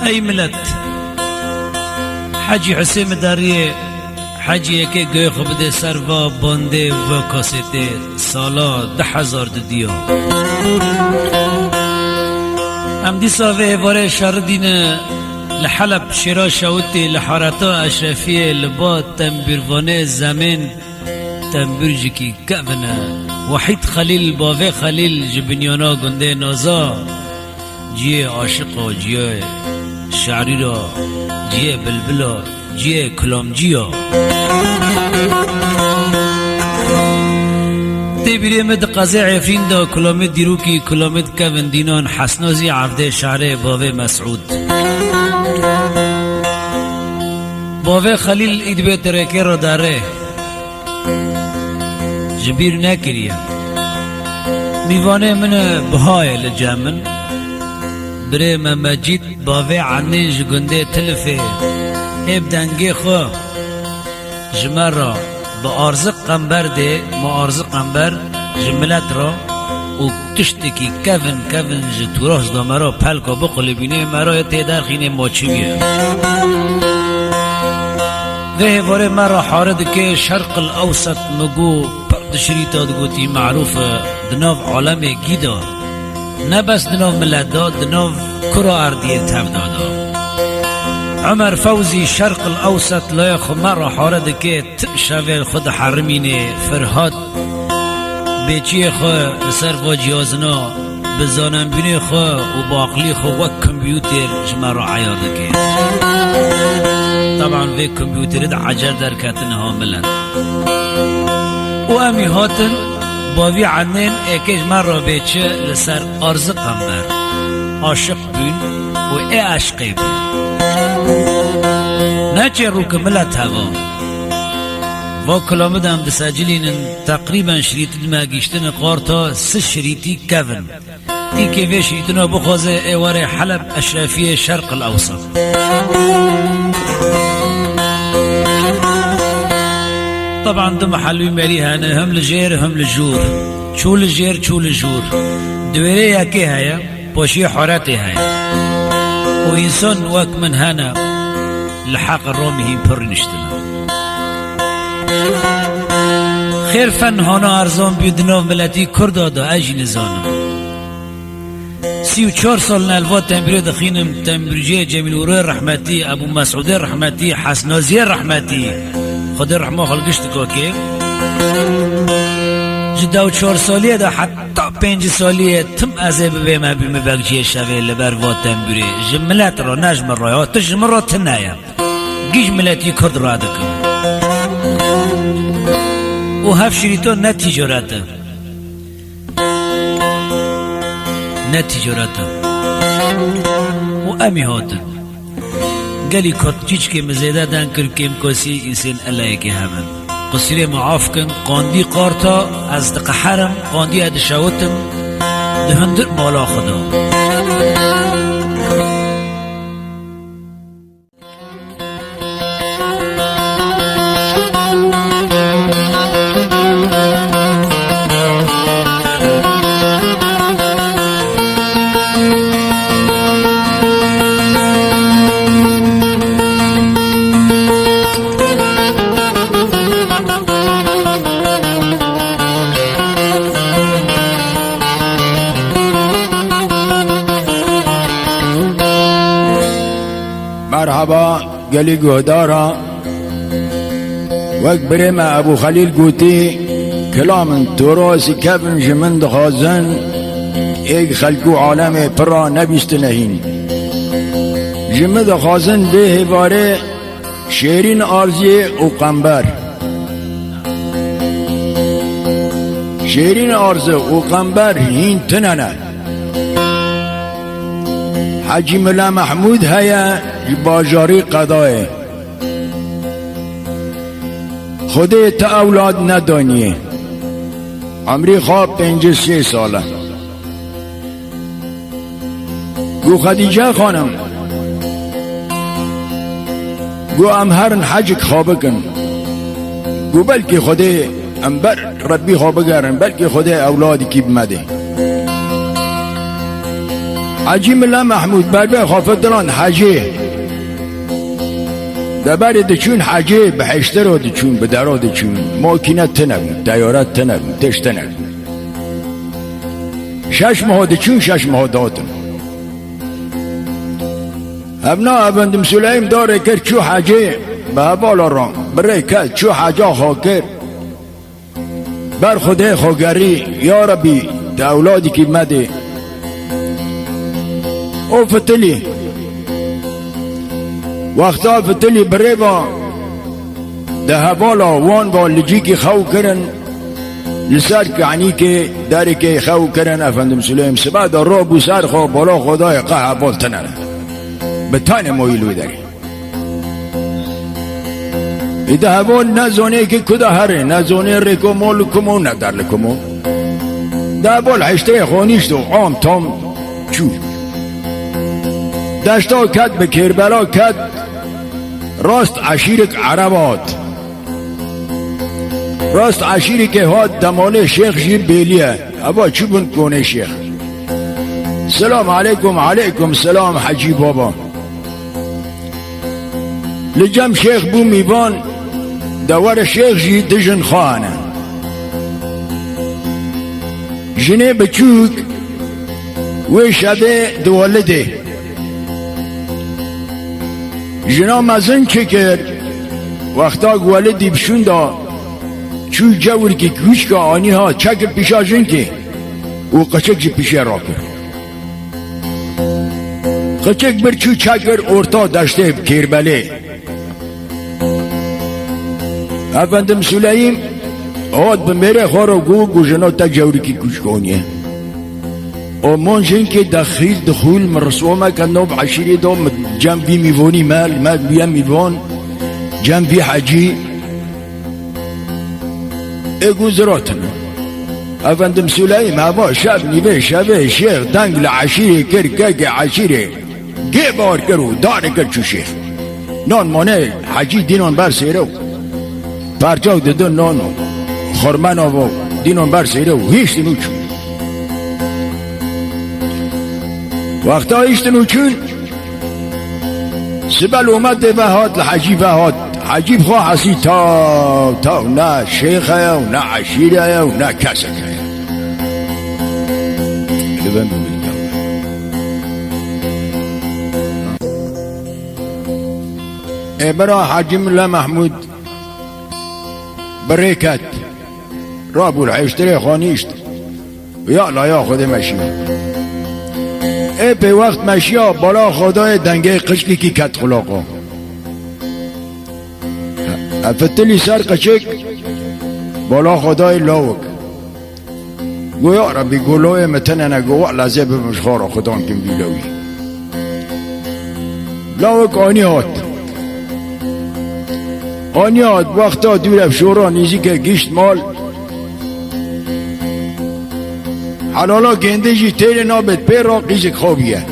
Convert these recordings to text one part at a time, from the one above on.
ای ملت حاجی حسین داریه حاجی که گوی خوب ده سر و بانده و کاسته سالا 10,000 دیا ام دی ساوه واره شاردین لحلب شرا شاوتی لحارتا اشرفیه لباد تنبیروانه زمین تنبیرجی کی کونه وحید خلیل باوه خلیل جبنیانا گنده نازا جیه عاشقا جیه شعری را جیه بلبلا جیه کلامجیا تی بیره مد قضی عفرین دا کلامت دیروکی کلامت کون دینان حسنازی عبده شعر باوه مسعود باوه خلیل ایدبه ترکه را داره جبیر نکریه میوانه من بهای لجامن بره مجید باوه عنیج گنده تلفه اب دنگی خو جمر را با ارزق قنبر ده ما ارزق قنبر جملت را و تشتکی کون جتوراز دا مرا پلکا بقل بینه مرا تیدر خینه ماچویه ده واره مرا حارد که شرق الاوسط مگو پرد شریطات گوتی معروف دناف عالم گیدا نه بس دناف ملت داد دناف کرا اردیه تفدادا عمر فوزی شرق الاوسط لایخ مرا حارد که شوه خود حرمینه فرهاد بیچی خو سر و جیازنا بزانم بینه خو و باقلی خو و کمپیوتر جمرا عیار دکه طبعا وی کمپیوتر دا عجر در کتن هاملن و امی هاتن باوی عنین ایکش مرا بیچه لسر ارزق قنبر عاشق بین و ای عشقی بین نچه رو که ملت هوا و کلامد هم دساجلین تقریبا شریطی ما گیشتن قارتا 3 شریطی کون تی که وی شریطنا بخوازه ایوار حلب اشرافی شرق الاوسط طبعا دو محلوی مری هانه هم لجیر هم لجور چو لجیر چو لجور دویره یکی هیا پاشی حراتی هیا و انسان وک من هانا لحق الرومي هي پر نشتنا خير فن هانا ارزان بيدنا ملتي كردا دا اجي نزانم 34 سال نلوا تنبير دخينم تنبيرجي جميل وروي رحمتي ابو مسعود رحمتي حسنازي رحمتي خدا رحمه خلقشتكو كي جدا و 4 سالیه دا حتی 5 سالیه تم ازیب به ما بیم بگجی شوه لبر و تنبیره جملت را نجم را تجم را تنایم گیج ملتی کرد را دکم و هف شریطان نه تجارته و امی هاتن گلی کرد چیچ که مزیده دن کرد کم کسی انسان اللهی که همن قصيري معاف كن قاندي قارتا از دقحرم قاندي ادشاوتم دهندر مالا خدا مرحبا قالي قهدارا واكبر ما ابو خليل قوتي كلام تراثي كفن جمند خازن ايك خلقو عالم برا نبيستنهين جمد خازن به باره شيرين ارزي و قنبر شیرین آرزه و قنبر هین تننه حاجی ملا محمود هیا باجاری قضایه خودی تا اولاد ندانیه عمری خواب 53 ساله گو خدیجه خانم گو امهرن حج خواب کن گو بلکه خودی امبر ربی خواب گرن بلکه خودی اولادی کی بمده حاجی ملا محمود بربه خافتران حجی دبر دچون حجی به حشتر رو دچون به درا دچون ماکینت تنگون دیارت تنگون تش تنگون 6 ماه دچون 6 ماه داتن ابنا ابندم سلیم داره کرد چو حجی به بالا رام برای کرد چو حجا خاکر بر خدا خوگری یا ربی ده اولادی که مده او فتلی وقتا فتلی بره با ده هبالا وان با لجی که خو کرن لسر کعنی که داری که خو کرن افندم سلیم سبا در رو بسر خو بالا خدای قه بال تنره به تان مویلو داری ایده هبال نزونه که کده هره نزونه رکمو لکمو ندر لکمو ده هبال حشته خونیشت و عام تام چو دشتا کد به کربلا کد راست عشیرک عربات راست عشیری که هاد دمانه شیخ جیب بیلیه ابا چو بند کنه شیخ سلام علیکم علیکم سلام حجی بابا لجم شیخ بو میوان دوار شیخ جی دجن خانه جنه بچوک و شبه دولده جنا مزن چه کرد وقتا گوالدی بشون دا چو جور که گوش که آنی ها چکر پیشا جن که و قچک جی پیشه را کرد قچک بر چو چکر ارتا دشته کربله افندم سلیم آد بمیره خورا گو جنا تا جوری که گوش کنیه و منجن که دخول مرسومه کنو بعشیری دو جنبی میوانی مال بیم میوان جنبی حجی اگو زراتن افندم سلیم هوا شب نیبه شبه شیخ دنگ لعشیری کر عشیری گه بار کرو داره کر چو شیخ نان مانه حجی دینان بر سیرو پرچاو ددن نانو خورمن آوا دینان بر سیرو هیچ دینو چون وقتا ایشتنو چون سبل اومد وهاد لحجیب وهاد حجیب خواه حسی تا نه شیخه و نه عشیره و نه کسکه لبن ببینیم برا حاجی ملا محمود بریکت رابو العشتره خانیشت یا لا یا خود مشیم ای به وقت مشیا بالا خدای دنگه قشکی کی کت خلاقا افتلی سر قشک بالا خدای لاوک گو یا ربی گلوی متنه نگو لازه بمشخارا خدان کم بیلوی لاوک آنی هات وقتا دور افشورا نیزی که گیشت مال حلالا گنده جی تیر نابت پیر را قیزک خوابیه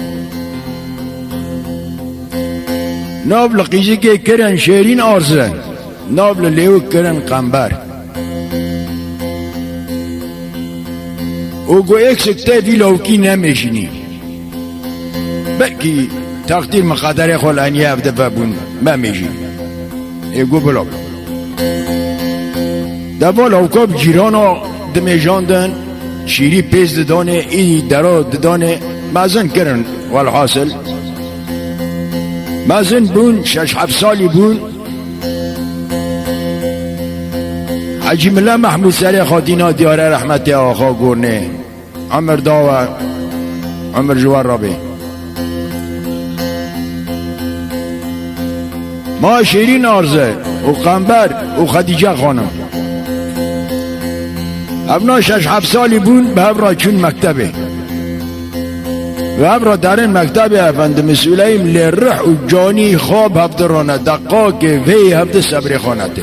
نابل قیزک کرن شیرین آرزه نابل لیوک کرن قنبر او گو ایک سکته وی لوکی نمیشینی بلکی تقدیر مقدر خلانی هفته فبون ممیشین ایگو بلا دفا لوکاب جیرانا دمیجاندن شیری پیز ددانه ای درا ددانه مازن کرن والحاصل مازن بون 6-7 سالی بون حاجی ملا محمود سر خادینا دیاره رحمت آخا گورنه عمر داوه عمر جوار رابی ما شیرین آرزه و قنبر و خدیجه خانم ابنا 6-7 سالی بون به هبرا چون مکتبه و هبرا در این مکتب افندم سلیم لرح و جانی خواب هفدرانه دقاق وی هفته صبر خانته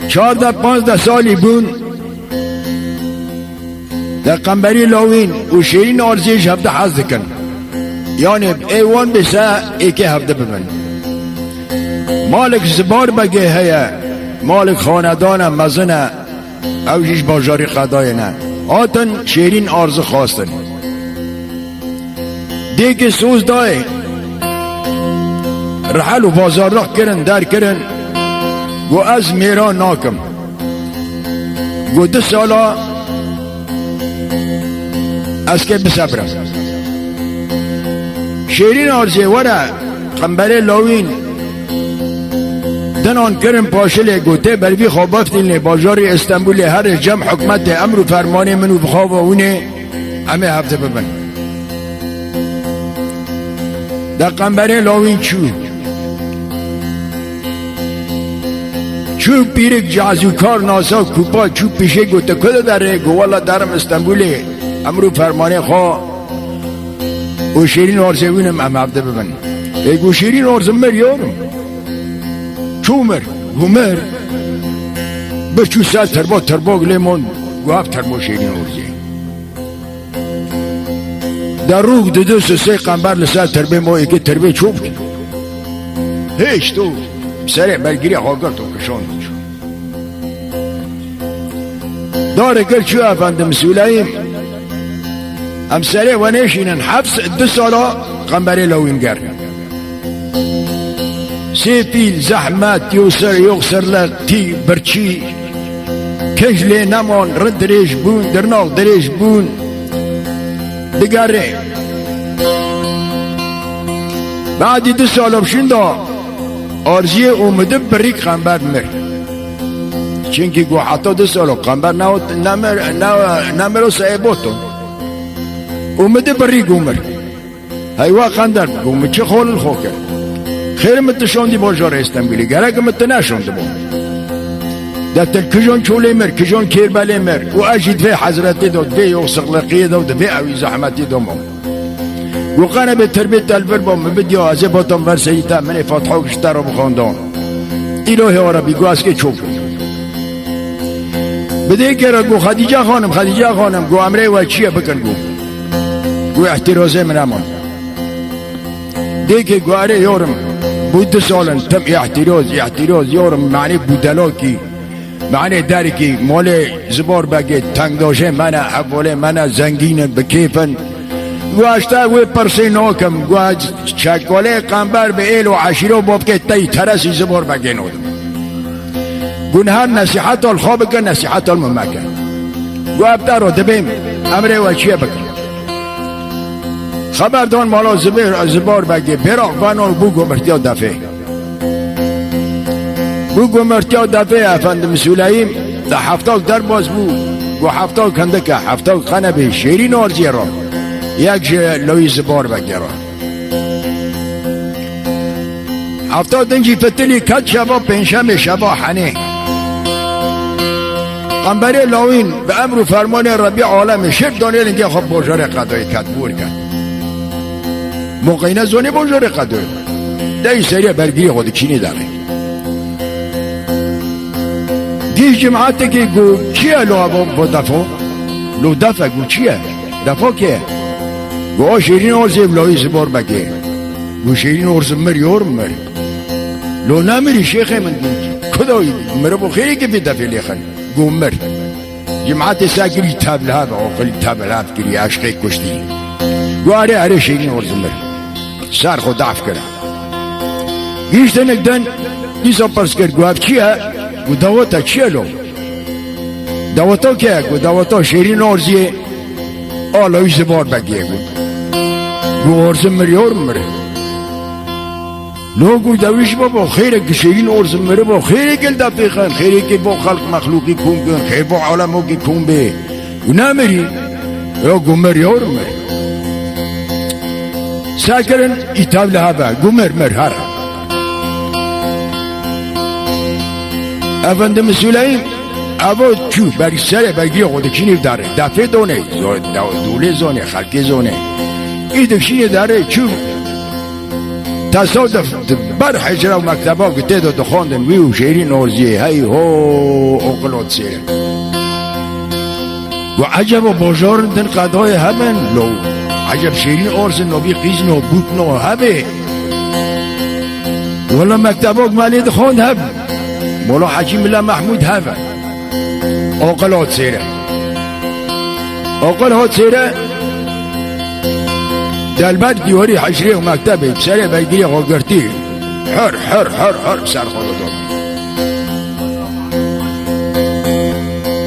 14-15 سالی بون در قنبری لاوین و شیرین آرزیش هفته حز کن یعنی ایوان بسه ایکی هفته ببن مالک زبار بگه هیا مالک خاندان مزنه اوشیش باجاری قدای نه آتن شیرین آرز خواستن دیگه سوز دای رحل و بازار رخ کرن در کرن گو از میران ناکم گو 2 سالا از که بسبرم شیرین آرزی وره قنبره لاوین دنان کرم پاشل گوته بروی خوابافتین باجار استانبول هر جمع حکمت امر و فرمان منو بخواب و اونه همه هفته ببن در قنبره لاوین چو پیرک جازوکار ناسا کوپا چو پیشه گوته کده داره گوالا درم استانبول امر و فرمان خواه و شیرین آرزوینم هم هفته ببن ایگو شیرین آرزم مر یارم چومر گومر بچو سال تربا گلیمون گواب تربا شیرین آرزی در روگ 2-3 قنبر لسال تربه ما ایگه تربه چوب هیچ تو سره برگیری حاگر تو کشان چو داره گل چو افندم سولاییم هم سره و نشینن حبس 2 سالا قنبره لاوین گر سیپیل زحمت یوخسر لغتی برچی کجلی نمان رد دریش بون درناغ دریش بون دگره بعدی 2 سالا بشنده آرزیه اومده بریک قنبر مر چونکه گو حتی 2 سالا قنبر نمر و سایبوتو اومده بریک اومر هیوا قندر اومد چه خول الخوکر خیر متشاندی باجار استانبولی گرک متنشاند بون در کجان چوله مر کجان کربله مر و اجید في حضرتی داد في یوسقلقی داد في اوی زحمتی دامم و قنه به تربیت الفر با مبدی آزه باتم ورسیتا من فتحو کشتر و بخاندان الهی عربی گو از که چوب بده که را گو خدیجه خانم گو امره و چیه بکن گو احترازه من امان دیگه گو اره یارم بود سالن تم احتراز یارم معنی بودلاکی معنی درکی مال زبار بگه تنگ داشه من حواله من زنگین بکیفن گو اشتا گو پرسی ناکم گو چکاله قنبر به ایل و عشیره و باب که تی ترسی زبار بگه نودم گو هر نصیحت الخواب کن نصیحت الممکن گو ابتا رو دبیم امره و چیه بکن خبردان مالا زبار بگه براق بانال بو گمرتیا دفعه افندم سولاییم ده 70 در باز بو گو 70 کندکه 70 قنبه شیرین آرزی را یک لوی زبار بگه را 70 دنجی فتلی کت شبا پنشم شبا حنه قنبره لاوین به امر و فرمان ربی عالم شد دانیل اینگه خب باجار قدای کت بور کرد موقعی نزونه باجار قدای ده سریع برگیری خود چینی داره دیش جماعت که گو چیه لو دفع گو چیه دفع که گو شیرین آرزی بلایی زبار بگه گو شیرین آرزی مر یارم مر لو نمری شیخه من کدایی مر بخیری که بی دفع لیخن گو مر جماعت ساکری تابلها با آقلی تابلها کری عشقی کشتی گو اره شیرین آرزی مر سر خود دعف کرد گیشتن اکدن دیسا پرس کرد گو اب چیه گو دواتا چیه لو دواتا که گو دواتا شیرین آرزیه آلایی زبار بگیه گو آرزم مریارم مره لو گو دویش با خیره که شیرین آرزم مره با خیره که دفعه خن خیره که با خلق مخلوقی کن کن خیره با عالمو که کن به گو نمری یا گو مریارم مره ساکرن ایتاب لها با گو مر هر Efendim Süleyman Abo çu beri sere beri odakini dare dafe done dole zone halke zone idakini dare çu تصادف بر حجره و مکتبا که تعداد خواندن وی و شیرین ارزیه هی هو اقلاد سیره و عجب و بازار دن قدای همن لو عجب شیرین ارز نبی قیز نو بود نو همه ولا مکتبا که مالید خواند هم مولا حکیم الله محمود همه اقلاد سیره اقلاد سیره دلبت دیواری حشری و مکتبی سره بگیری غاگرتی حر حر حر حر سر خودتون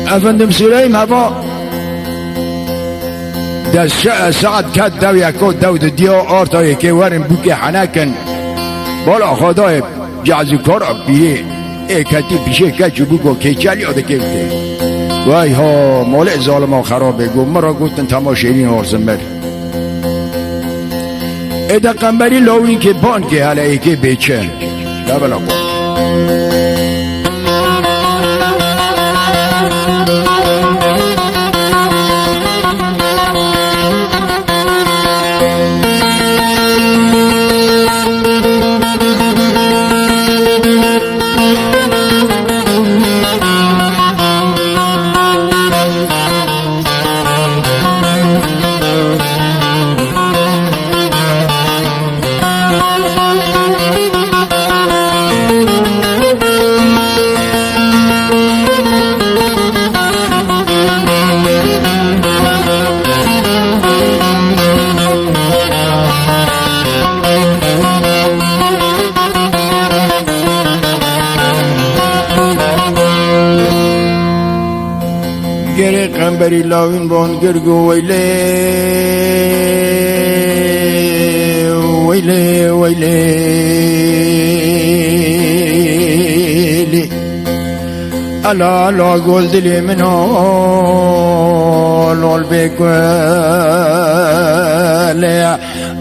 افندم سلیم هوا در ساعت کد دو یکو دو دیا آرتایی که ورن بوک حنکن بالا خدای جعزو کار بیه ایکتی پیشه کچو بوکو که چلی آده که بده وای ها مال ظالم ها خرابه گو مرا گوتن تماشیرین آرزم بر ایده قنبری لاوی که بان که حاله که بیچن دبلا بان گره قنبری لاوین بان گرگو ویله ویله ویله الا لا گل دلی منو لول بگوله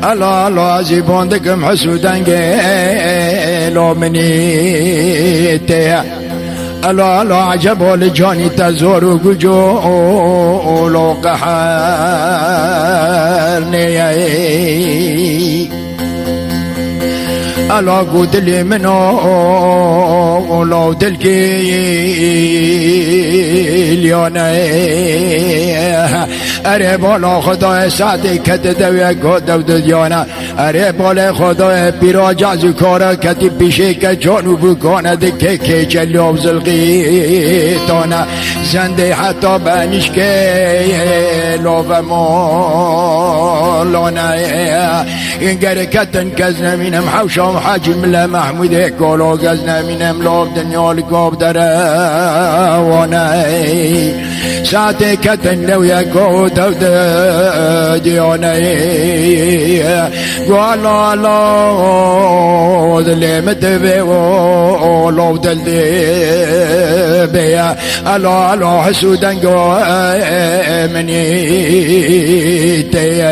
الا لا زیبان دکم حسودنگه لا منی ته الا لا عجب لجاني تزور وجو لو قحرني الا قلت لي منو لو دلكي اليونا اره بالا خدای سعدی کت دوی گودو دیانا اره بالا خدای پیرا جازو کارا کتی پیشه که جانو بکانه دکه که چلیاب زلقی تانا زنده حتی بنیش که لو مولانا این گره کتن کز نمینم حوشام حاجم الله محمود کلو کز نمینم لاب دنیا لگاب داره وانا ساعت کتن لویا گود دو دیانه گوالا لا دلمت به و لو دل بیا الا الا حسودن گو منی تی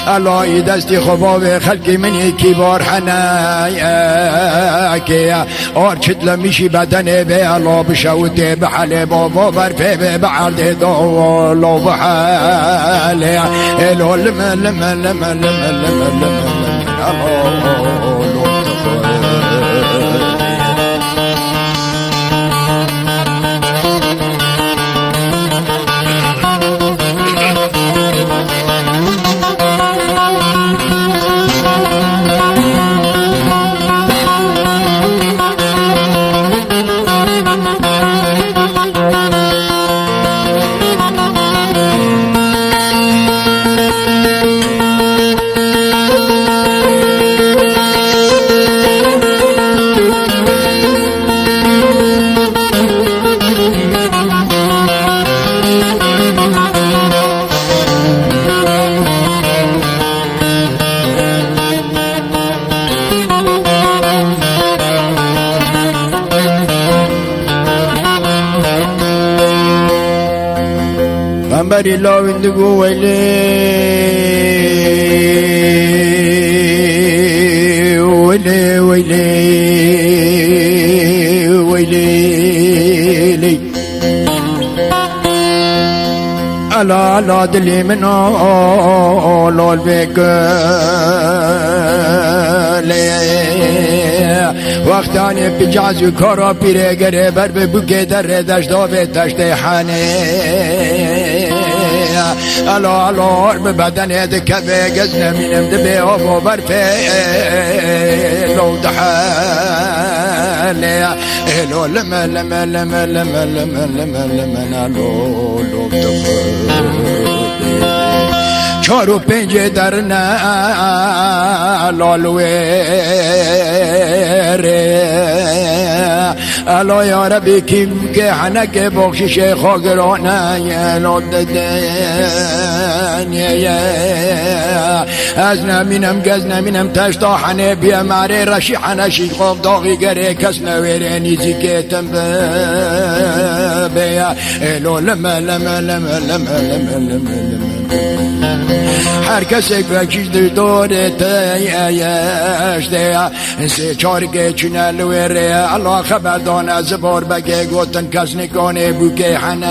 الا دستی خباب خلقی منی کیبار حنا کیا اور چتل میشی بدن به الا بشوت بحل بابا برفه به بعد دو لو بحال الو لما لما لما لما لما قنبری لاوین دگو ویلی ویلی ویلی ویلی لي ألا لا دلي من أولو البيك وقتاني بجاز وكارا بيري غريبر ببوكي در دشت و دشت حاني ألا ألا ببدن يدك بيقزنا من مدبي أبو برفي لو دحالي لو لما لما لما لما لما لما لما لو چارو پنج در لالویره الا یا ربی کیم که حنک بخشش خاگرانه لاددن از نمینم گز نمینم تشتا حنه بیا مره رشی حنشی خواب داغی گره کس نویره نیزی که تنبه بیا الو لما لما لما لما لما لما هر کسی که چیز داره تایشته سه چارگه چونه لویره الله خبر دان از بار بگه گوتن کس نکنه بوکه حنکه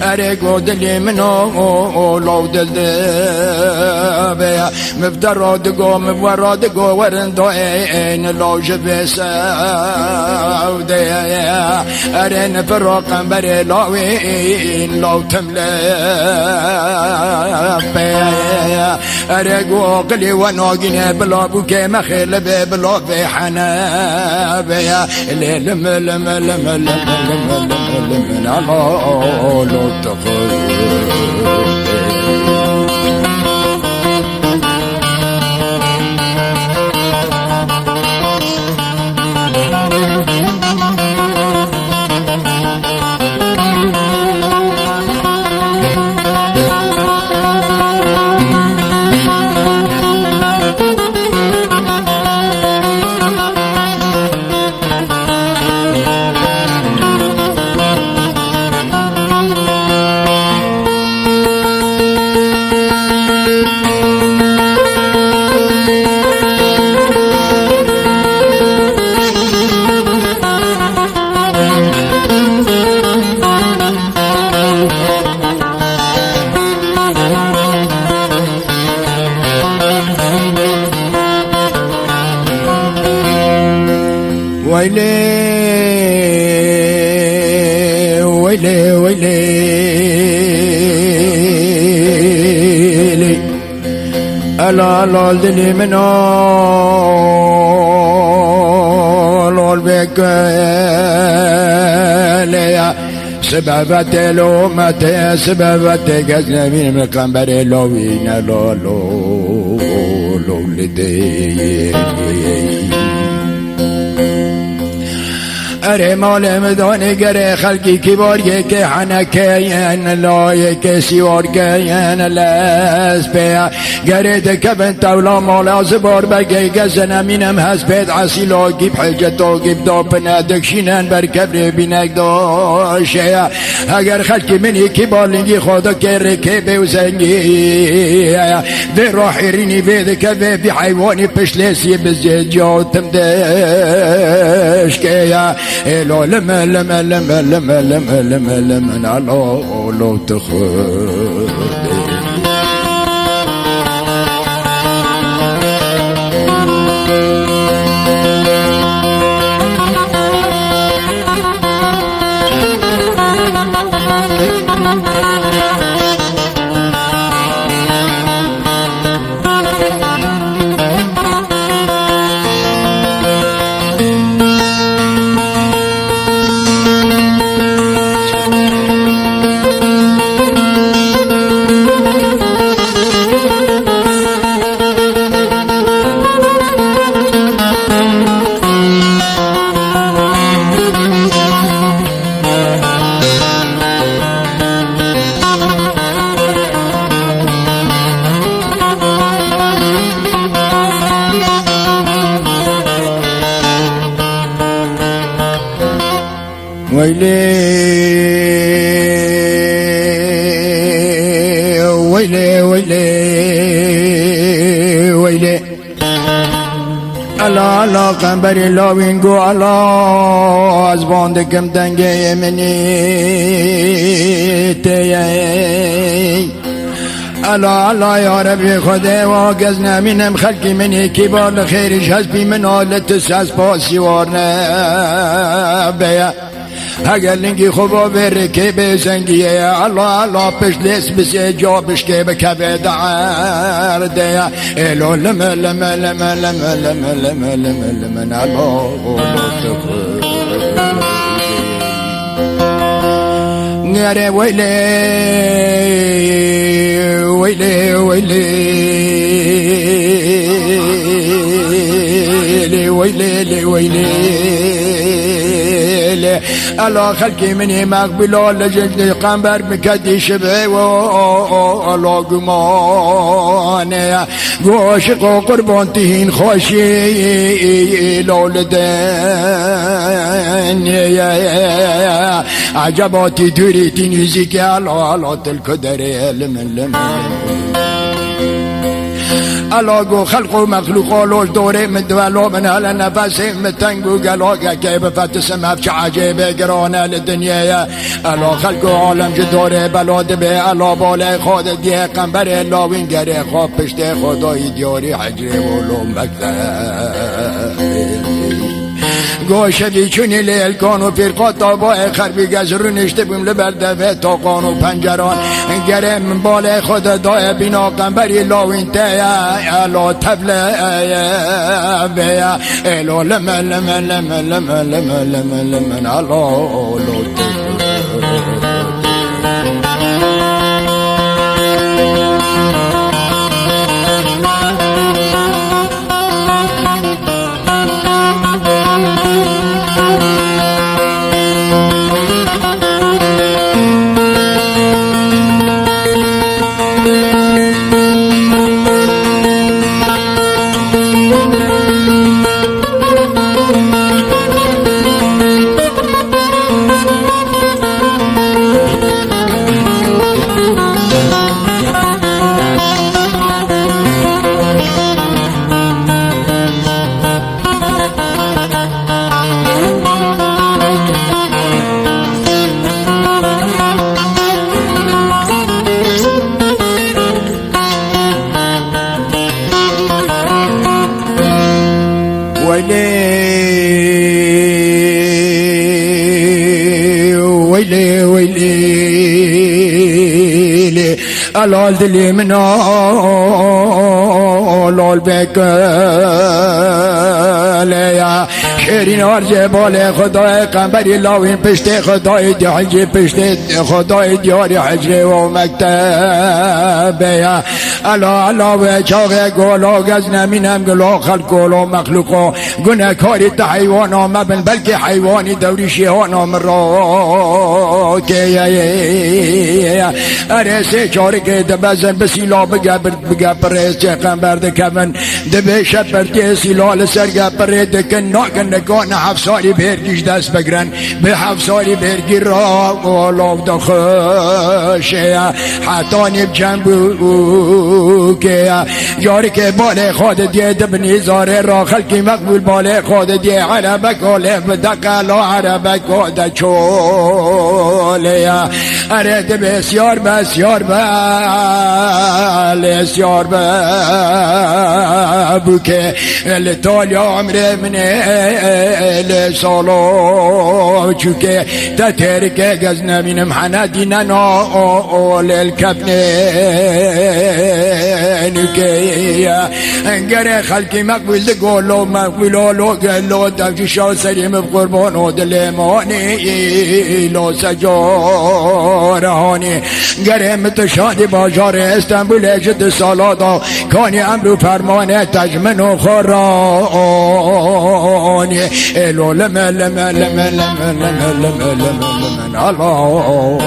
اره گودلی منو لو دل بیا مفدرادگو مورادگو ورندو این لوج بسوده اره نفرقم بره لاوین لو تمله ارقو قلي ونوقنا بلا بوكي مخيل بلا بحنا بيا لم لم لم لم لم لم لو ويلي ويلي ويلي ألا لا دلي منو لول بكالي سببت لو متى سببت قزنا من مقنبر لوين لو لو لو لدي اره مال مدانه گره خلقی کی بارگه که حنکه ین لایه که سیوارگه ین لز بیا گره دکه بنت اولا مال از بار بگه گزنه مینم هز بید عسیلا گیب حجتا گیب داپنه دکشینن بر کبر بینک داشه اگر خلقی منی کی بالنگی خدا که رکه بیوزنگی ده راحرینی بید که بی حیوانی پشلسی بزید جاتم دشکه لو لما لما لما لما لما لما لما لو تخد ويلي ويلي ويلي ويلي ألا لا قنبری لاوین گو الله از باندکم دنگه منی تیهی الا الا یا ربی خدا و گز نمینم خلقی منی کی بال خیرش هست بی من آلت از پاسی وارنه بیا اگر لنگی خوبا بره که بزنگیه الله الله پش لیس بسی جابش که بکبه دعار دیا ایلو لم لم لم لم لم لم لم لم الله نره ویلی ویلی ویلی ویلی ویلی الله خلقي مني مقبلو لجل قنبر بكدي شبه والله قماني قوشق وقربان تهين خوشي لولدن عجباتي دوري تنيزيك الله الله تلكدري لمن الاگو خلق و مخلوق آلوش دوره مدولو من هل نفس متنگو گلاگه که بفت سمف چه عجیبه گرانه لدنیا الا خلق و عالم جو دوره بلاده به الا باله خود دیه قنبر لاوین گره خواب پشته خدای دیاری حجره و لومکته گوشه بیچونی لیل کن و فرقات با خربی گزرو نشته بیم لبرده تا قان و پنجران گرم بال خود دای بینا قنبری لاوین تیا الا تبله بیا الو لم لم لم لم لم لم لم الله ويلي ويلي الال دلي من الال بك ليا شیرین آرزه بال خدای قنبری لاوین پشت خدای دیحجی پشت خدای دیاری حجره و مکتب یا الا الا و چاق گولا گز نمینم گلا خلق گولا مخلوقا گناه کاری تا حیوانا مبن بلکه حیوانی دوری شیحانا مرا که ارسه چاره که دبزن بسیلا بگبر ریسه قنبر دکمن دبه شپر که سیلا لسر گبر دکن ناکن نکان 7 سالی برگیش دست بگرن به 7 سالی برگی را گولاو دخشه حتی نیب جنبو که یاری که بال خود دیه دبنی زاره را خلقی مقبول بال خود دیه عربک آله بدقلا عربک آده چوله اره ده بسیار بسیار بسیار بو که لطالیا عمره منه لسالو چوکه تتر که گز نمینم حندی ننا للکبنه نکه انگر خلقی مقبول ده گولو مقبولو لو گلو دفتی شاو سریم بقربانو دلمانی لو سجارهانی گرم تشادی بازار استنبول اجد سالادا کانی امرو فرمانه تجمن و خورانی الو لم لم لم لم لم لم لم الله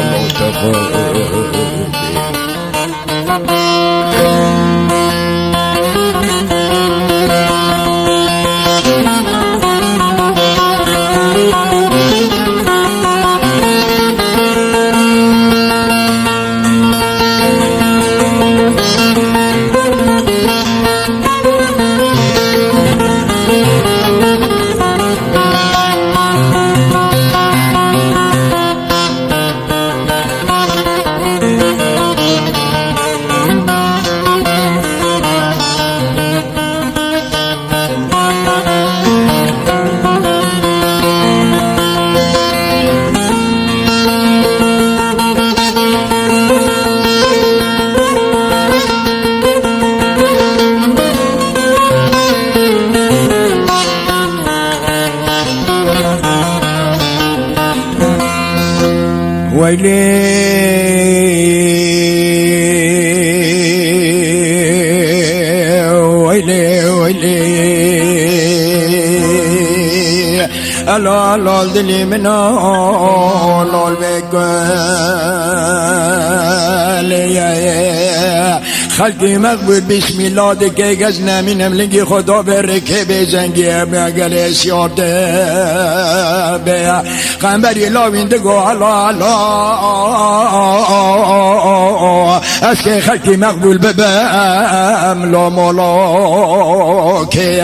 لا دلي منا لا البكال يا خلقي مقبول بسم الله دكي غزنا من املقي خدا بركي بزنگي بقل سيارت بيا قنبري لاوين دقو الله اسكي خلقي مقبول ببام لا ملاكي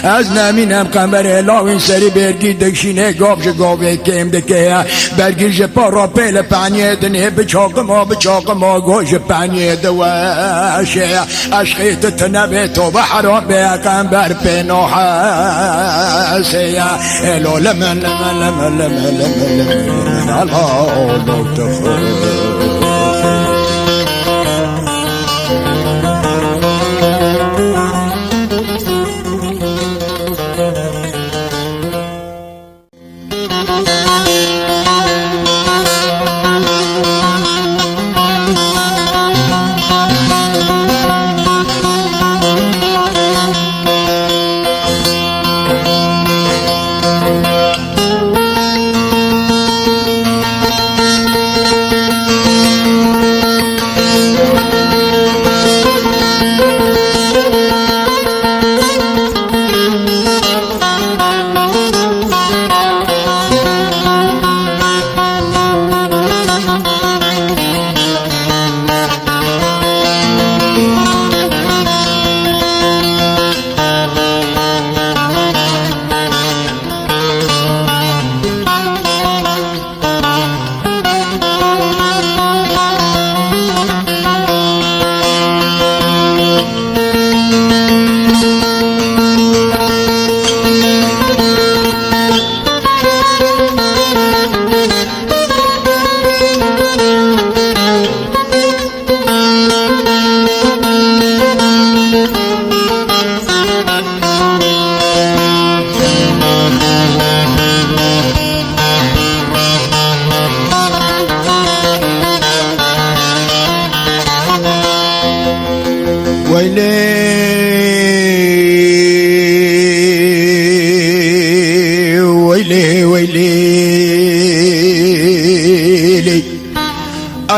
از نمینم قمر لاوین سری برگی دکشینه گابش گاوه کم دکه برگیش پارا پیل پنیه دنه بچاق ما گوش پنیه دوشه عشقیت تنبه تو بحرام به قمبر پناح سیا الو لمن لمن لمن لمن لمن الله تخور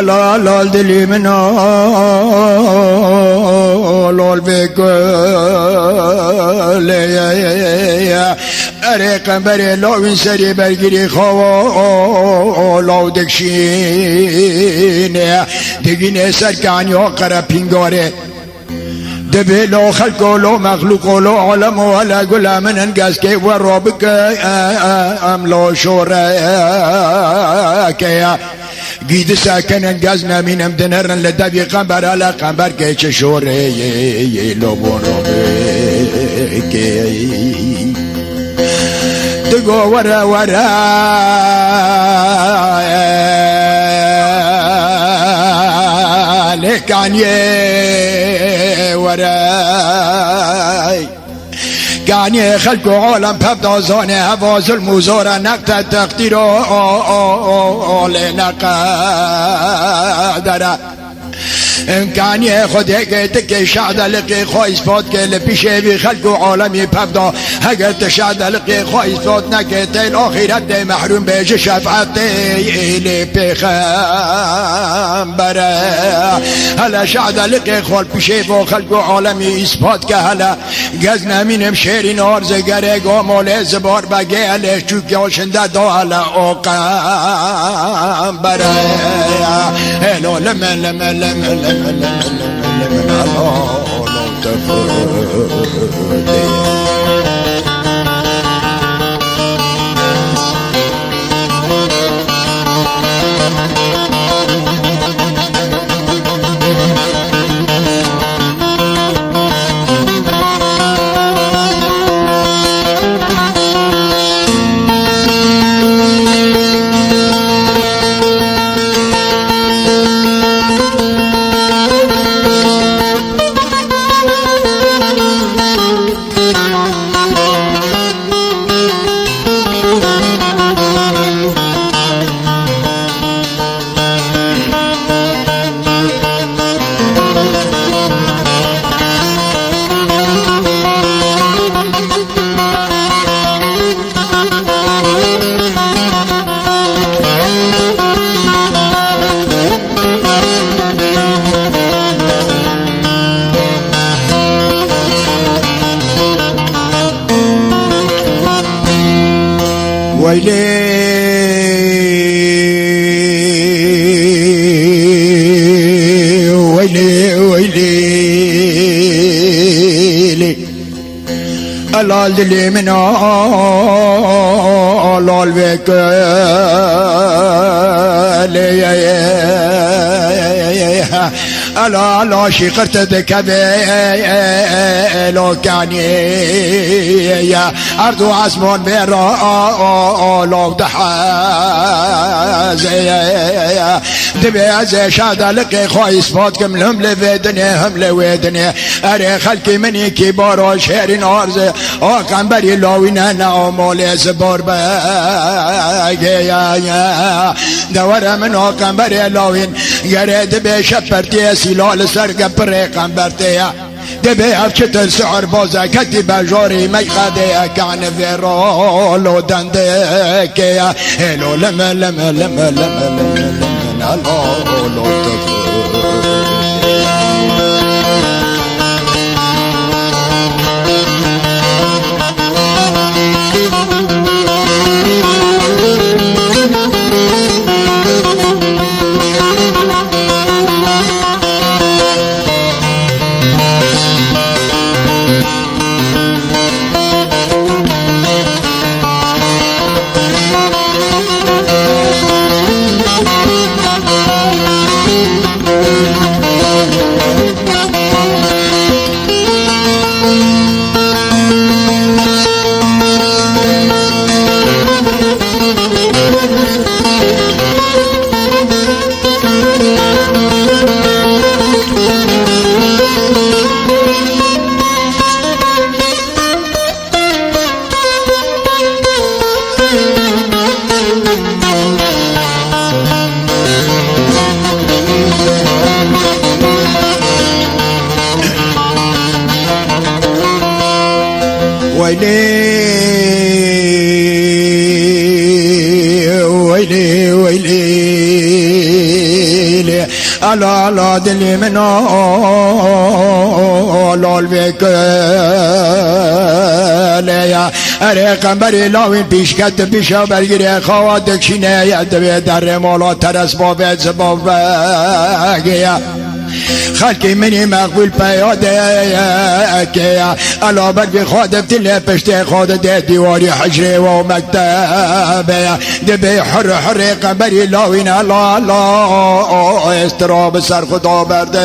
لا لا دلي منا لا البكال يا اري قمبري لو سري برگري خوا لو دكشين دگين سركان يو قرا پينگاره دبي لو خلق لو مخلوق لو علم ولا قل من انقاز كي وربك ام لو شورك يا قيد ساكن انقازنا من امدنرن لدبي قنبر على قنبر كيش شوري لو بونو بكي تقو ورا ورا لك عني وراي كان خلقوا عالم ببدا زانه هواز المزارة نقطة تقدير لنقدر امکان یه خودی که تکی شعدلقی خواهی سپاد که لپیشه بی خلق و عالمی پبدا اگر تشعدلقی خواهی سپاد نکه تیل آخیرت دی محروم بیج شفعت دی پیغمبره هلا شعدلقی خواهی پیشه با خلق و عالمی سپاد که هلا گز نمینم شیرین آرزگره گامال زبار بگه هلا چوک آشنده دا هلا آقم بره هلا لمن لمن لمن ويلي الال دلي من الال بك الا لا شقرت ذكبي لو كان يا ارض عصمون برا لو دحاز دبي زي شاد لك خوي صفاتكم لهم لفدني هم لودني اري خلقي مني كبار وشهر نارز كان بري لوين انا مول زبور يا دور منو كان بري لوين غريد بشبرتي سلال سرق بريقم برتيا دبي افشت سعر بوزا كتب جوري ميخادي كان فيرولو دندك يا هلو لما لما لما لما لما لما ويلي الا لا دلي منو لول بك يا اري قنبري لاوين بيش كت بيشا برگري خوادك شينه يدوي در مولا ترس بابت زباب يا خلقي مني مقبول بيادك يا الا برقي خادم تلي پشت خاد ديواري حجري ومكتب يا دبي حر حر قنبري لاوين الله الله استراب سر خدا برده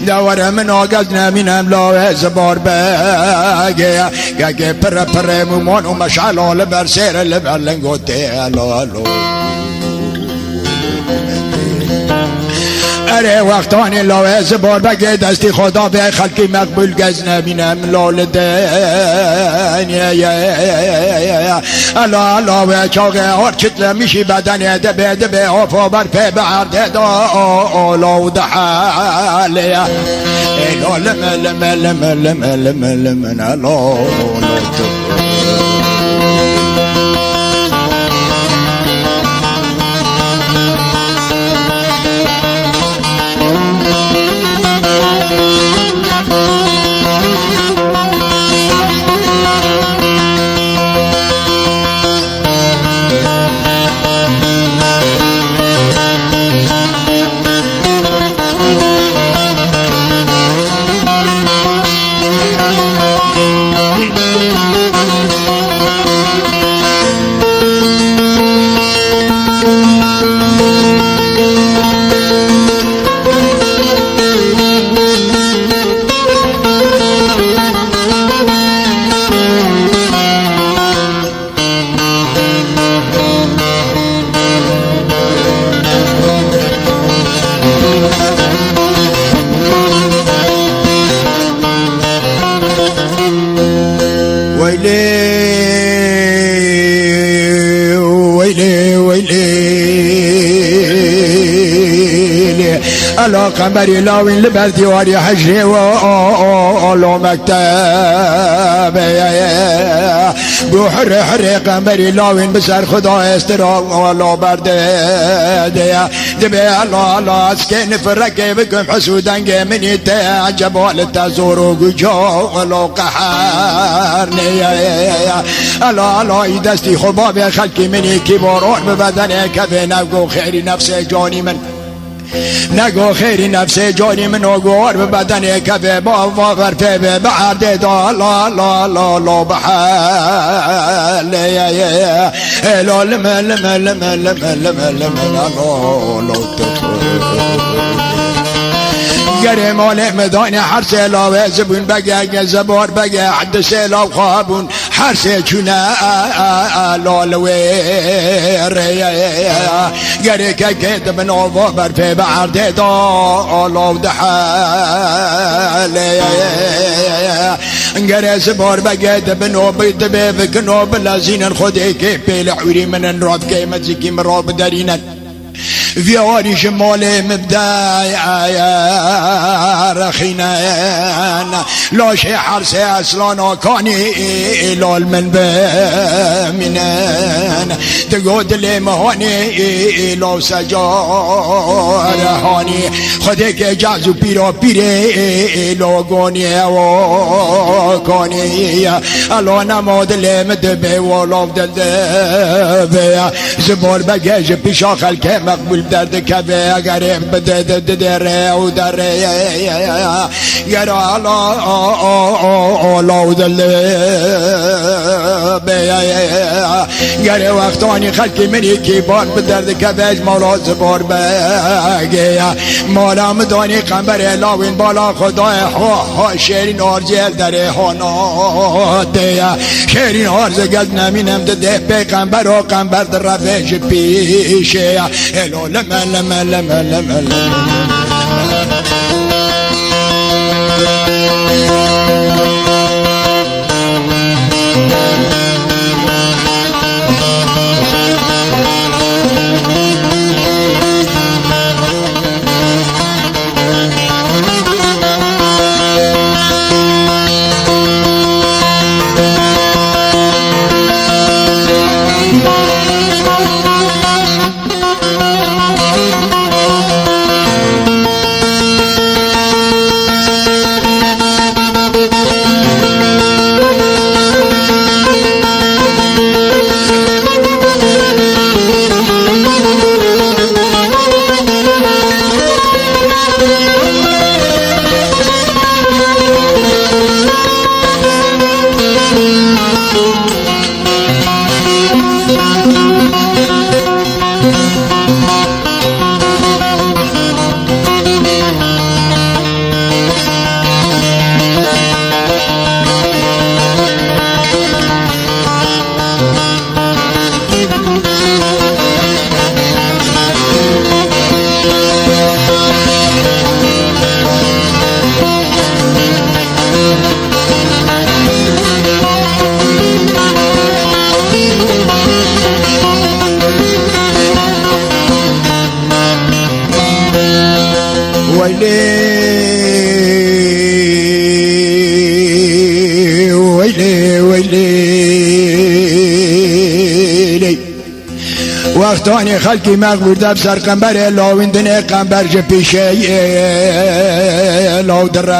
دور من آگزنا منم لا زبار بگه گه پر پر مومان و مشعل بر سیر لبر لنگوته الالو اره وقتانی لا زبار بگه دستی خدا به خلقی مقبول گزنا منم لالدن الا الا و چاقه هر چطل میشی بدن دبه دبه آفا بر پی بعرده دا آلا و دحاله ایلا لمه لمه لمه لمه لمه لمه الا الا قمري لاوين لبر ديواري حجري ولو مكتب بو حر حر قنبری لاوین بسر خدا استرا والا برده دیا دبی الله اسکن فرقه بکم حسودنگ منی تعجبال تزور و گجا ولا قهر نیا الله دستی خباب خلقی منی کی بارون به بدن کفه نگو خیری نفس جانی من نگو خیری نفس جانی من نگوار به بدن کفه با ورفه به بعد دا لا لا لا لا بحال لا لما لما لما لما لما لما گر مال مدان هر سلاو زبون بگه زبار بگه حد سلاو خوابون هر سه چونه لالوی گر که کت من آوا برفه بعرده دا آلاو دحال گر زبار بگه دبنو بیت بکنو بلازین خودی که پیل حوری من انراب که مزیکی مراب دارینت ویاری شمال مبدای رخینان لاش حرس اصلان آکانی لال من بمینن دگو دل مهانی لو سجارهانی خودی که جازو پیرا پیره لوگونی و کانی الان نما دل مدبه و لاف دل دبه زبار بگه پیشا خلکه مقبول درد کبه اگر بده دره و دره گر آلا و دل گر وقتانی خلقی منی کی بار به درد کبه مولا زبار بگه مولا مدانی قنبر لاوین بالا خدای ها شیرین آرزیل دره هاناده شیرین آرز گز نمینم ده پیغمبر و قنبر در رفش پیشه لما لما لما لما وقتانی خلقی مقبور دب سر قنبر لاویندن قنبر جه پیشه لاو در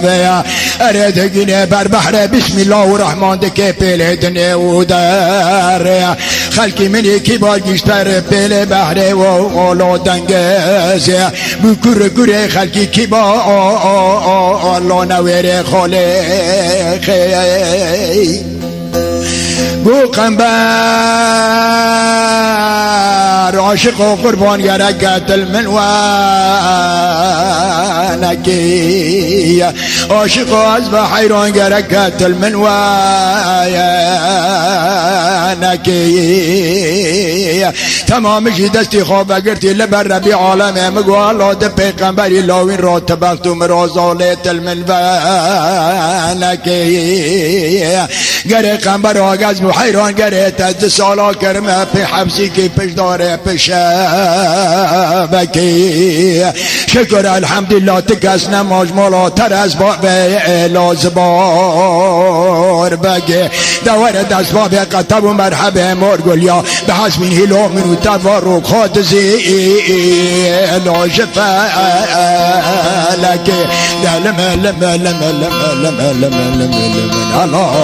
ویا اردگینه بر بحر بسم الله الرحمن دکه پیله دنه و در خلقی منی کی بار گیشتر پیله بحر و آلا دنگزه بکر گره خلقی کی با آلا نویر خالقی بو قنبر عاشق و قربان گرگت المنوانکی عاشق و از به حیران گرگت المنوانکی تمامشی دستی خواب اگرتی لبر ربی عالمه مگو الله ده پیغمبری لاوین را تبختم رازالت المنوان لکی گره قنبر آگز و حیران گره تز سالا کرمه پی حبسی که پش داره پشبکی شکر الحمدلله تکس نماج مالا تر از باب لازبار بگه دور دست باب قطب و مرحبه مرگلیا به حسبین هلو منو تفارق خادزی لا شفا لك لم لم لم لم لم لم لم لا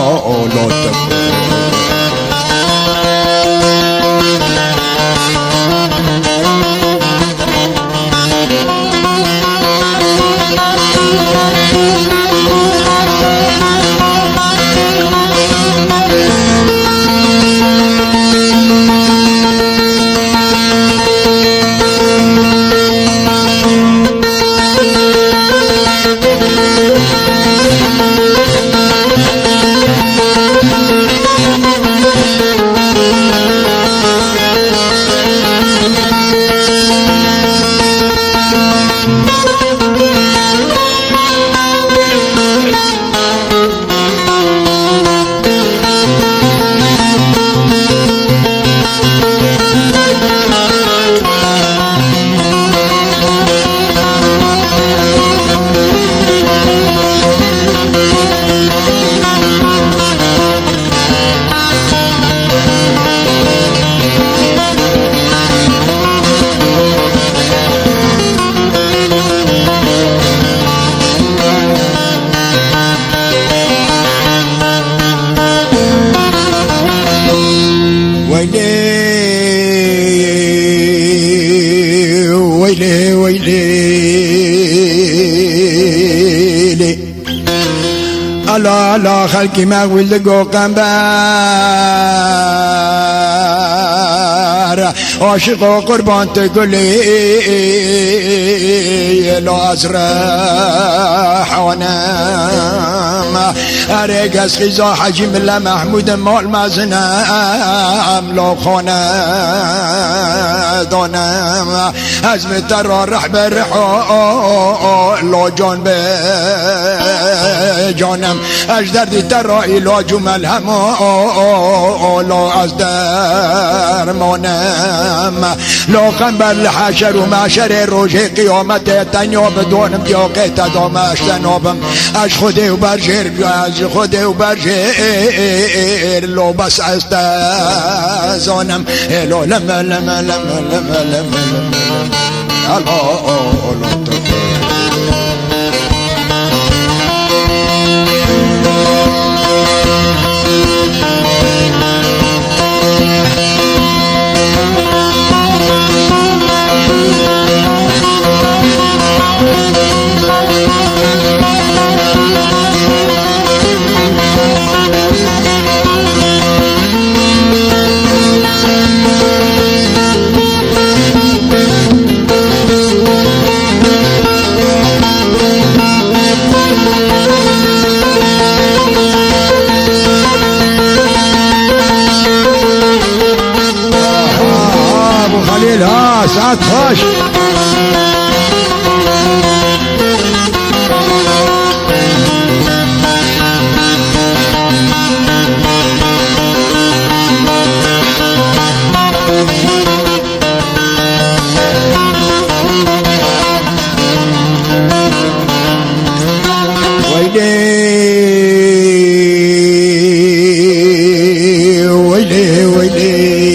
ويلي ويلي الله الله خلقي ما ولقوا قنبار عاشق و قربان تقولي لو أزرح ونام أريقس خيزا حجم الله محمود مال مازنام لو خونه دونم حزم ترى رحب الرحو لو جان بجانم اجدردی ترایی لا جمل همو لا از درمانم لا خنبر لحشر و معشر روژ قیامت تنیا بدونم دیاقه تدامش تنابم از خوده و برجر از خوده و برجر لو بس از تزانم لو لم لم لم لم لم لم ساعت خوش ويلي ويلي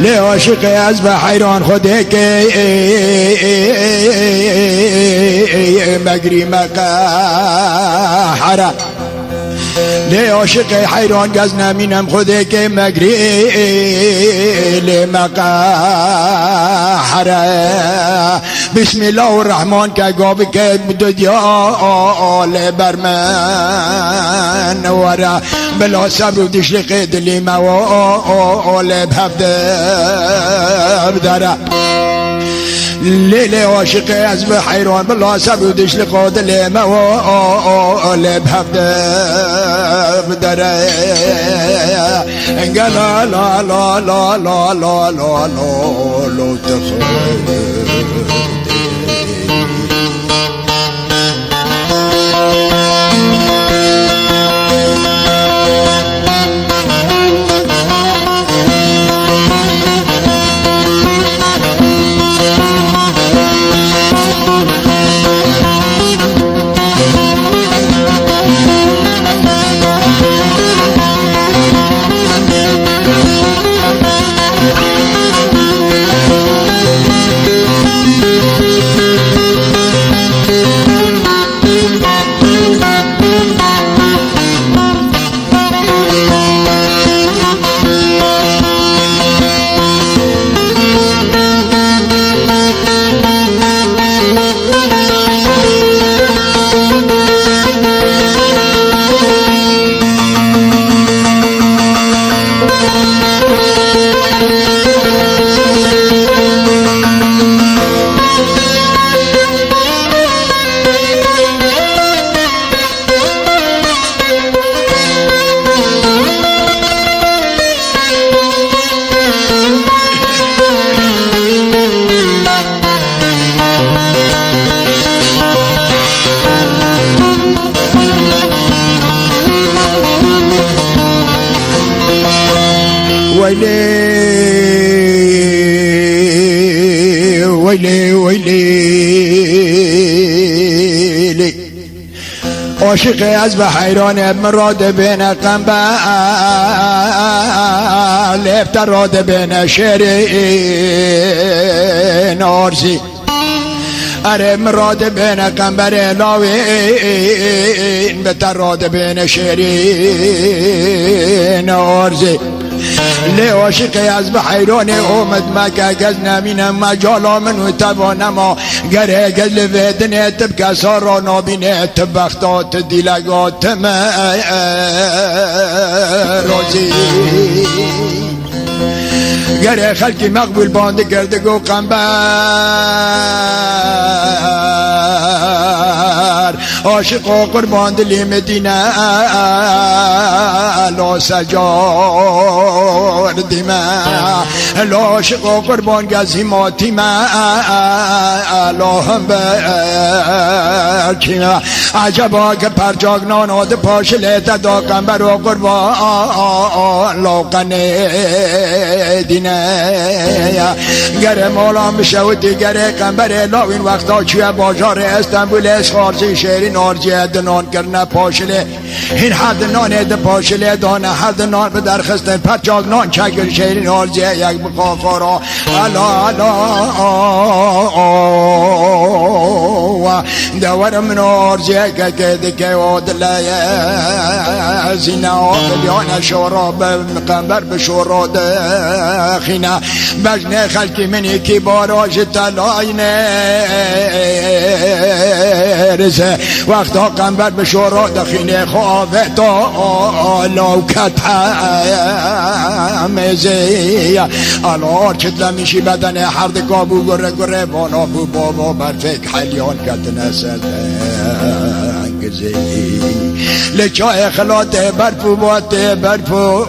ليه عاشقي أصبح حيران خدك مجري مقاحرة ليه عاشقي حيران قزنا منهم خدك مجري لمقاحرة بسم الله الرحمن كقابك بدنيا لبرمان ورا بلا صبر وتشلق دلي ما لبهبدرا ليلة عاشقي أزم حيران بالله صبر وتشلق دلي ما لبهبدرا قال لا لا لا لا لا لا لا لا تخيل ويلي ويلي عاشق از به حیران مراد بین قنبه لفتر راد بین شیرین آرزی اره مراد بین قنبر لاوین بتر راد بین شیرین آرزی لی عاشقی از به حیران اومد مکه گز نمینم مجالا منو توانما گره گز لودنه تب کسا را نابینه تب بختات دیلگات روزی گره خلکی مقبول بانده کرده گو قنبر عاشق و قربان دلی مدینه لا سجار دیمه لا عاشق و قربان گزی ماتیمه لا هم برکیمه عجبا که پرچاک ناناد پاشله تدا قنبر و قربان لا قنه دینه گره مالام بشوتی گره قنبر لا این وقتا چیه بازار استنبول اسخارزی شهری نارجی دنان کرنه پاشله این حد نانه ده پاشله دانه حد نان به درخستن پرچاک نان چکر شهری نارجی یک بقافارا الا دور من نارجی که دکه و دلیه زینه آقلیان شوراب قنبر بشورا دخینه بجنه خلکی منی کی باراج تلاینه رزه وقتا قنبر بشورا دخینه خواه تا لوکت همزه الار چطلا میشی بدن حرد کابو گره گره بالا بو بابا برفک حلیان کت نسل انگزه لچای خلاته برفو باته برفو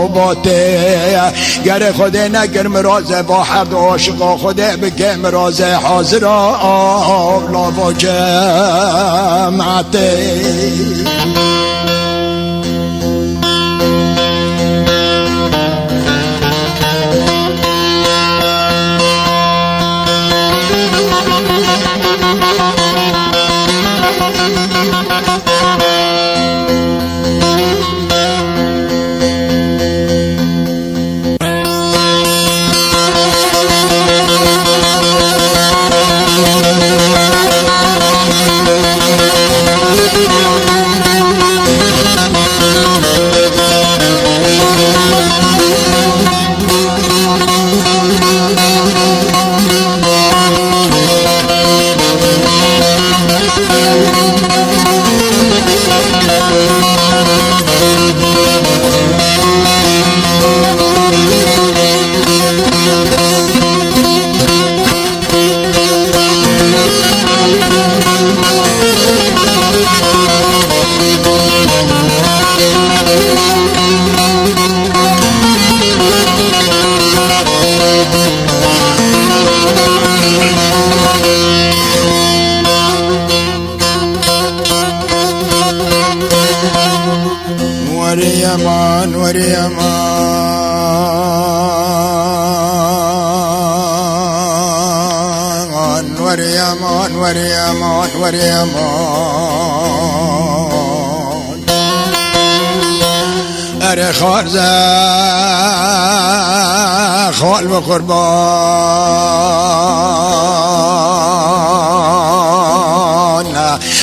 باته گر خود نگر مرازه با حد عاشقا خود بگه مرازه حاضر لا با جمعته وريمان وريمان وريمان وريمان وريمان اره خارزه خال و قربان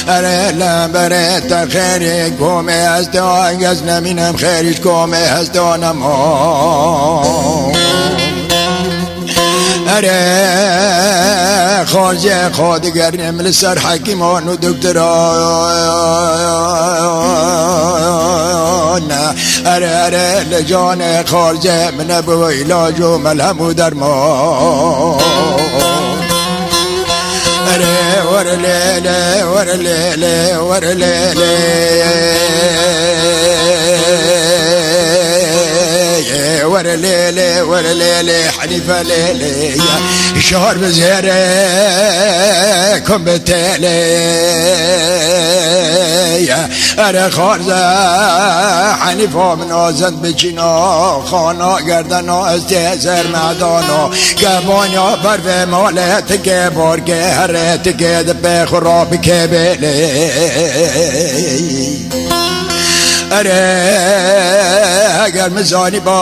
اره لبره تا خیری گومه هست آنگز نمینم خیریش گومه هست آنم اره خارجه خودگر نمل سر حکیمان و دکتران اره لجان خارجه من بو علاج و ملهم و درمان اره ورلیله ورلیله ورلیله ورليلي ورليلي حنيفة ليلي شهر بزهري كم بتالي اره خارزه حنیفا من آزد بچینا خانا گردنا از تیزر مدانا گبانیا بر مالت که بار که هرت که دبه خراب که بلی اره اگر مزانی با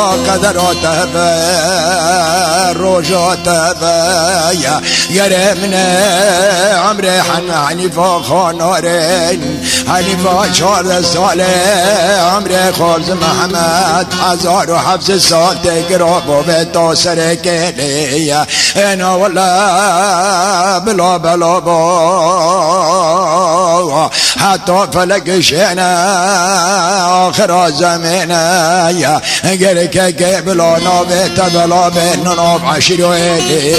قدرات به روجات به گره من عمر حنیفا خانارین حنیفا 14 ساله عمر خالص محمد 1007 سال تقرب و به تاثر کلی اینا والله بلا بلا با حتی فلک شینا آخر زمینه یا اگر که بلا نابه تبلا به نناب عشیر و ایلی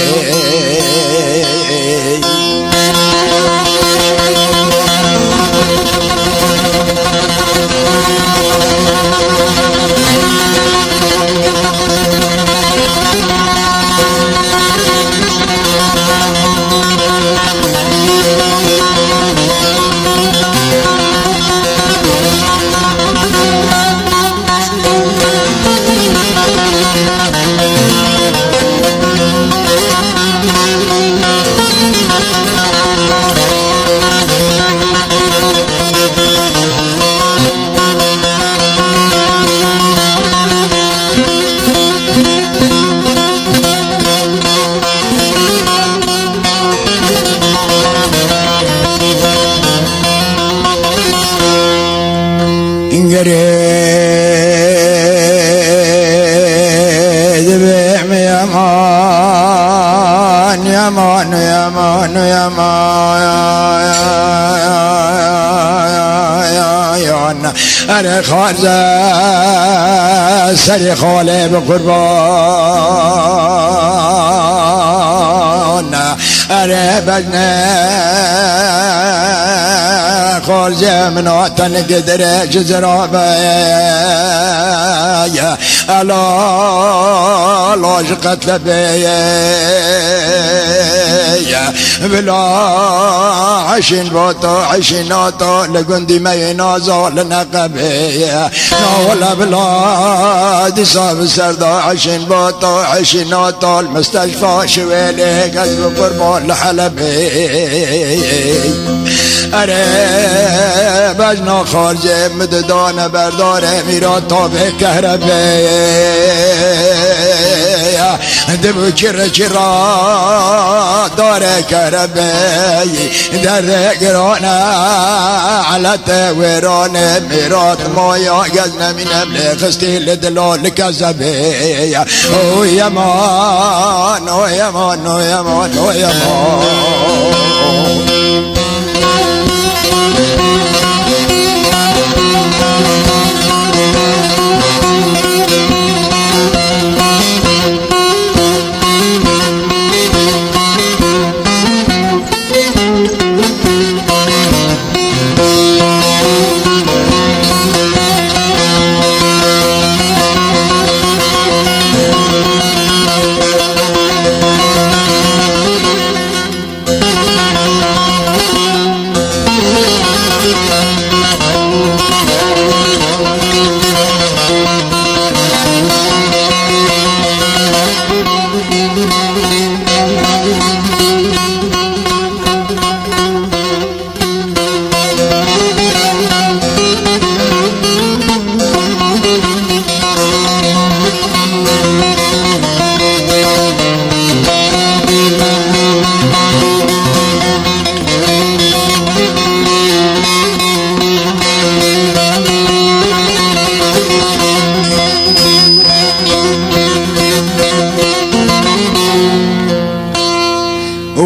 يمان يمان يمان أنا خارزة سري خالي بقربان أنا بجنا خارجة من وطن قدر جزرابة يا ألا لاجقت لبيا بلا عشين بوتو عشيناتو لقندي مينا زال نقبيا ولا بلا دي صاب السردا عشين بوتو عشيناتو المستشفى شويلي قلب قربان لحلبي اره بجنا خارجه مددان برداره میرا تابه کهربه دبو چرا داره کهربه در گرانه علت ویرانه میرات مایا گزنه مینم لخستی لدلال کذبه او یمان او یمان او یمان او یمان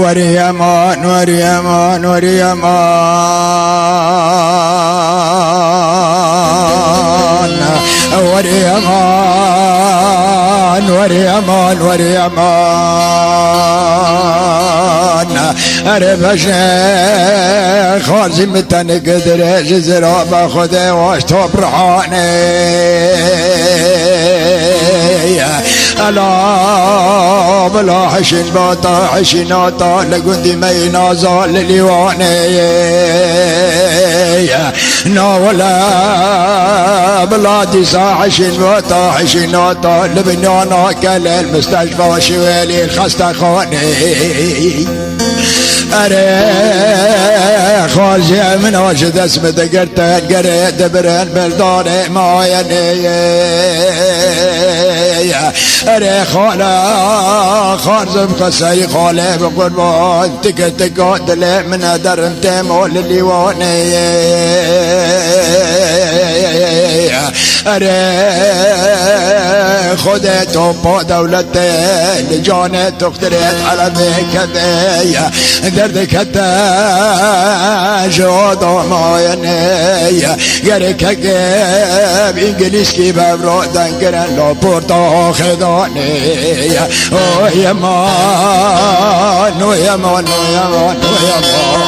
وريمان وريمان وريمان وريمان وريمان وريمان برهان عرفش خارزی متن قدره جزرا با خود واش تو برهانه الا بلا حشن باتا حشناتا لقندي مينا زال ليواني نا ولا بلادي حشن باتا حشناتا لبنانا كل المستشفى شوالي الخستة خاني اره خارجي من وجد اسم دقرتن قريت برن بلدان معايني اره خالا خارزم قصري خاله بقربان تك دل من درمت مول الليواني اره خودتو با دولت لجانه دخترت علمي كذا درد كتا جواد مايني غيرك جاب انجليز كي بابرو دنگرن لو بورتا خداني او يمان نو يمان نو يمان نو يمان